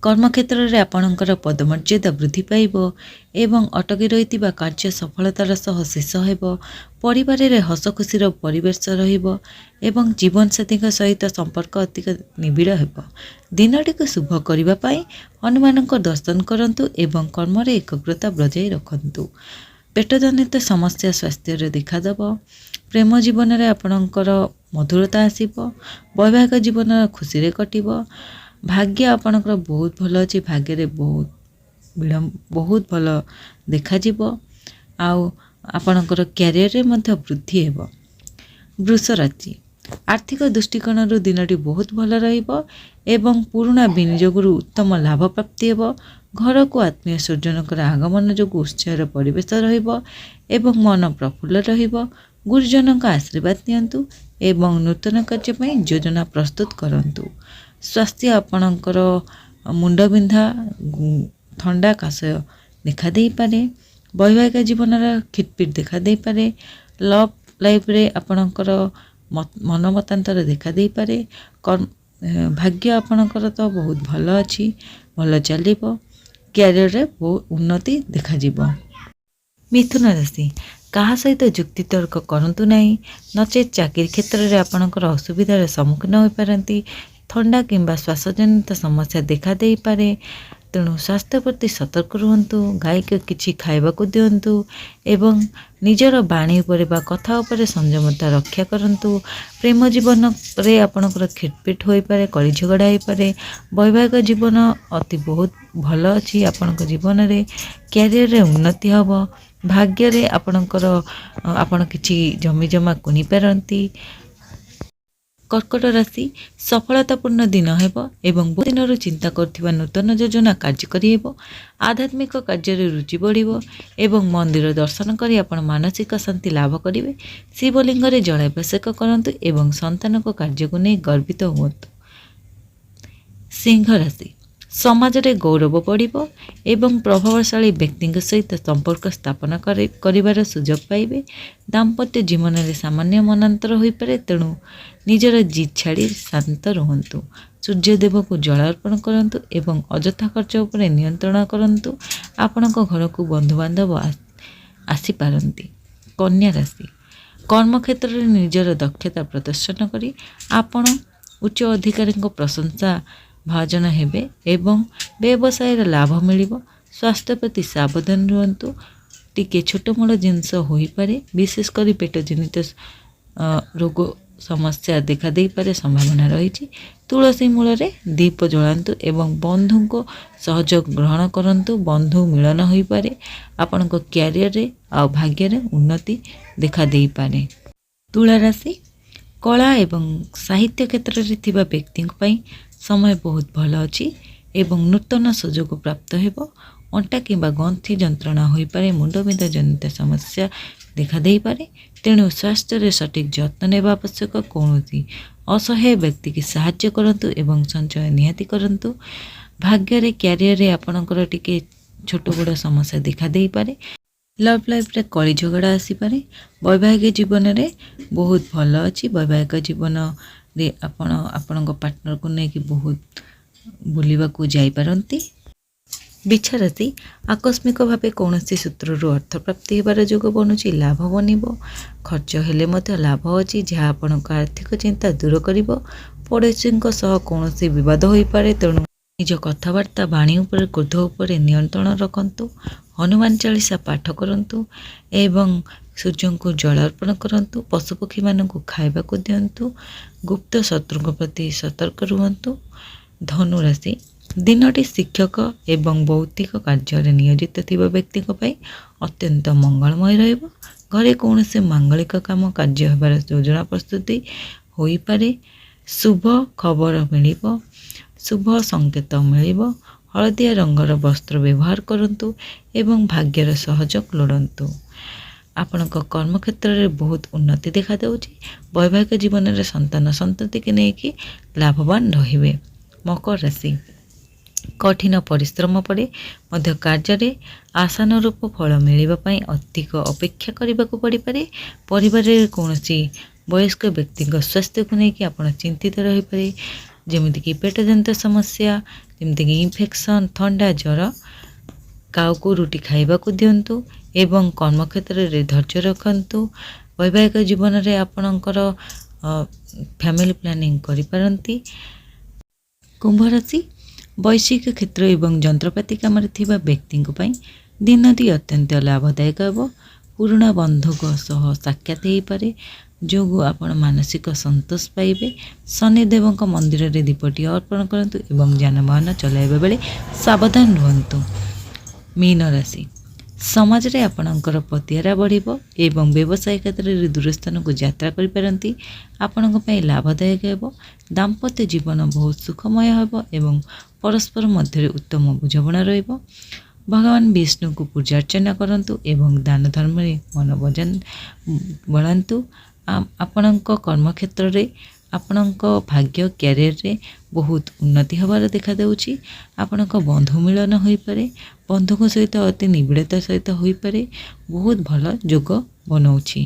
कर्मक्षेत्र में आपणकर पदमर्यादा वृद्धि पाइब एवं अटकी रही कार्य सफलतार सह शेष हो। परिवार में हस खुशीर परिवेश एवं जीवनसाथी सहित संपर्क अधिक निबिड़ हो। दिनटी को शुभ करने हनुमान दर्शन करूँ एवं कर्म एकाग्रता बजाय रखु। पेट जनित समस्या स्वास्थ्य देखादेव। प्रेम जीवन में आपणकर मधुरता आसब। वैवाहिक जीवन खुशी कटिब। भाग्य आपणकर बहुत भल अच्छे। भाग्य रे बहुत भल देखा आपणकर क्यारियर रे मध्य वृद्धि हेब। वृष राशि आर्थिक दृष्टिकोण दिनटी बहुत भल रहिबो एवं पुराना विनियोग उत्तम लाभ प्राप्ति हेब। घर को आत्मीय स्वजनकर आगमन जो उत्साह परिवेश रहिबो एवं मन प्रफुल्ल रहिबो। गुरुजन का आशीर्वाद नियंतु एवं नूतन कार्य पई योजना प्रस्तुत करंतु। स्वास्थ्य आपणकर मुंडबिंधा ठंडा काश देखा दे पारे। वैवाहिक जीवन खिटपिट देखा दे पारे। लव लाइफ रे आपणकर मनमतांतर देखा दे पारे। भाग्य आपणकर तो बहुत भल अच्छी। भल चलिबो। कैरियर रे बहुत उन्नति देखा जिवो। मिथुन राशि कहा सहित जुक्ति तर्क करंतु नहीं नचेत चाकरी क्षेत्र में आपणकर असुविधार सम्मुखीन हो पारती। थंडा किंबा श्वासजनित समस्या देखा दे पारे। तेणु स्वास्थ्य प्रति सतर्क रुहतु। गाय को किछि खाइबाकु दियंतु एवं निजर बाणी उपरे बा कथा उपरे संयमता रक्षा करंतु। प्रेम जीवन रे आपणकर खिटपिट होई पारे। कली झगड़ा होई पारे। वैवाहिक जीवन अति बहुत भल अछि। आपणक जीवन रे कैरियर रे उन्नति हबो। भाग्य रे आपणकर आपण किछि जमी जमा कुनी पारंती। कर्कट राशि सफलतापूर्ण दिन हेब एवं बहुत दिन चिंता करथिबा नूतन योजना कार्यकारी हेब। आध्यात्मिक कार्य रुचि बढ़िबो एवं मंदिर दर्शन करी आपण मानसिक शांति लाभ करिवे। शिवलिंग रे जलाभिषेक करंतु एवं संतान को कार्य को नहीं गर्वित हुअतु। सिंह राशि समाज रे गौरव बढ़िबो एवं प्रभावशाली व्यक्ति सहित संपर्क स्थापन करिवार सुजोग पाइबे। दाम्पत्य जीवन में सामान्य मनांतर होई पारे। तेणु निजर जिद छाड़ी शांत रुहतु। सूर्यदेव को जल अर्पण करंतु एवं अजथा खर्च उपरे नियंत्रण करंतु। आपणक घर को बंधुबांधव आसी पारंती। कन्या राशि कर्म क्षेत्र में निजर दक्षता प्रदर्शन करी आपण उच्च अधिकारी प्रशंसा भाजन हेबे एवं व्यवसाय लाभ मिलिबो। स्वास्थ्य प्रति सावधान रुहतु। टिके छोट मोट जिनस होई पारे। विशेष करी पेट जनित रोग समस्या देखा दे पारे संभावना रही। तुलसी मूल रे दीप जलांतु एवं बंधु को सहयोग ग्रहण करंतु। बंधु मिलन होई पारे। आपन को कैरियर रे आ भाग्य रे उन्नति देखा दे पारे। तुला राशि कला एवं साहित्य क्षेत्र रे थिबा व्यक्ति पई समय बहुत भल अच्छी एवं नूतन सुजोग प्राप्त हेब। अंटा किंबा गंथि जंत्रणा होई पारे। मुंडबिंधा जनित समस्या देखा दे पारे। तेणु स्वास्थ्य रे सठिक जत्न नेबा आवश्यक। कौनसी असहाय व्यक्ति की साहाय्य करंतु एवं संचय निहाती करंतु। भाग्य रे कैरियर रे आपणकर टिके छोट बड़ समस्या देखा दे पारे। लव लाइफ रे कली झगड़ा आसी पारे। वैवाहिक जीवन रे बहुत भल अच्छी। वैवाहिक जीवन रे आपणक पार्टनर को लेकिन बहुत बुलिबा को जाई पारंती। बिछा राशि आकस्मिक भावे कौन सूत्रु अर्थ प्राप्ति होबार जोग बनुची। लाभ बनिबो। खर्च हेले मध्य लाभ अच्छी जहाँ आपणक आर्थिक चिंता दूर करिबो। पड़ोसी सह कौन विवाद होई पारे। तेणु निज कथबार्ता बाणी उपर क्रोध उपर नियंत्रण रखंतु। हनुमान चालीसा पाठ करंतु एवं सूर्य को जल अर्पण करंतु। पशुपक्षी मानक खाइबा को दियंतु। गुप्त शत्रु प्रति सतर्क रुहंतु। धनु राशि दिनटी शिक्षक एवं भौतिक कार्य नियोजित थिबा व्यक्ति अत्यंत मंगलमय रहिबो। घरे कौन से मांगलिक काम कार्य होबार योजना प्रस्तुति होई पारे। शुभ खबर मिलिबो। शुभ संकेत मिलिबो। हलदिया रंगर वस्त्र व्यवहार करंतु एवं भाग्यर सहयोग लोड़ंतु। आपणक कर्म क्षेत्र में बहुत उन्नति देखा देउची। वैवाहिक जीवन में संतान संतति के नेकी लाभवान रहिबे। मकर राशि कठिन परिश्रम पड़े मध्य कार्य आशानुरूप फल मिलवा पाई अधिक अपेक्षा करने को पड़ पारे। परिवार कौन वयस्क व्यक्ति स्वास्थ्य को लेकिन आप चिंतित रही पारे। ଯେମିତିକି ପେଟଜନିତ ସମସ୍ୟା, ଯେମିତିକି ଇନଫେକ୍ସନ୍, ଥଣ୍ଡା, ଜ୍ୱର। କାଉକୁ ରୁଟି ଖାଇବାକୁ ଦିଅନ୍ତୁ ଏବଂ କର୍ମକ୍ଷେତ୍ରରେ ଧୈର୍ଯ୍ୟ ରଖନ୍ତୁ। ବୈବାହିକ ଜୀବନରେ ଆପଣଙ୍କର ଫ୍ୟାମିଲି ପ୍ଲାନିଂ କରିପାରନ୍ତି। କୁମ୍ଭ ରାଶି, ବୈଷୟିକ କ୍ଷେତ୍ର ଏବଂ ଯନ୍ତ୍ରପାତି କାମରେ ଥିବା ବ୍ୟକ୍ତିଙ୍କ ପାଇଁ ଦିନଟି ଅତ୍ୟନ୍ତ ଲାଭଦାୟକ ହେବ। ପୁରୁଣା ବନ୍ଧୁଙ୍କ ସହ ସାକ୍ଷାତ ହୋଇପାରେ, ଯୋଗୁଁ ଆପଣ ମାନସିକ ସନ୍ତୋଷ ପାଇବେ। ଶନିଦେବଙ୍କ ମନ୍ଦିରରେ ଦୀପଟି ଅର୍ପଣ କରନ୍ତୁ ଏବଂ ଯାନବାହନ ଚଲାଇବା ବେଳେ ସାବଧାନ ରୁହନ୍ତୁ। ମୀନ ରାଶି, ସମାଜରେ ଆପଣଙ୍କର ପ୍ରତିଷ୍ଠା ବଢ଼ିବ ଏବଂ ବ୍ୟବସାୟ କ୍ଷେତ୍ରରେ ଦୂରସ୍ଥାନକୁ ଯାତ୍ରା କରିପାରନ୍ତି। ଆପଣଙ୍କ ପାଇଁ ଲାଭଦାୟକ ହେବ। ଦାମ୍ପତ୍ୟ ଜୀବନ ବହୁତ ସୁଖମୟ ହେବ ଏବଂ ପରସ୍ପର ମଧ୍ୟରେ ଉତ୍ତମ ବୁଝାମଣା ରହିବ। ଭଗବାନ ବିଷ୍ଣୁଙ୍କୁ ପୂଜା ଅର୍ଚ୍ଚନା କରନ୍ତୁ ଏବଂ ଦାନ ଧର୍ମରେ ମନ ବଳାନ୍ତୁ। ଆପଣଙ୍କ କର୍ମକ୍ଷେତ୍ରରେ ଆପଣଙ୍କ ଭାଗ୍ୟ କ୍ୟାରିୟରରେ ବହୁତ ଉନ୍ନତି ହେବାର ଦେଖାଦେଉଛି। ଆପଣଙ୍କ ବନ୍ଧୁ ମିଳନ ହୋଇପାରେ, ବନ୍ଧୁଙ୍କ ସହିତ ଅତି ନିବିଡ଼ତା ସହିତ ହୋଇପାରେ, ବହୁତ ଭଲ ଯୋଗ ବନଉଛି।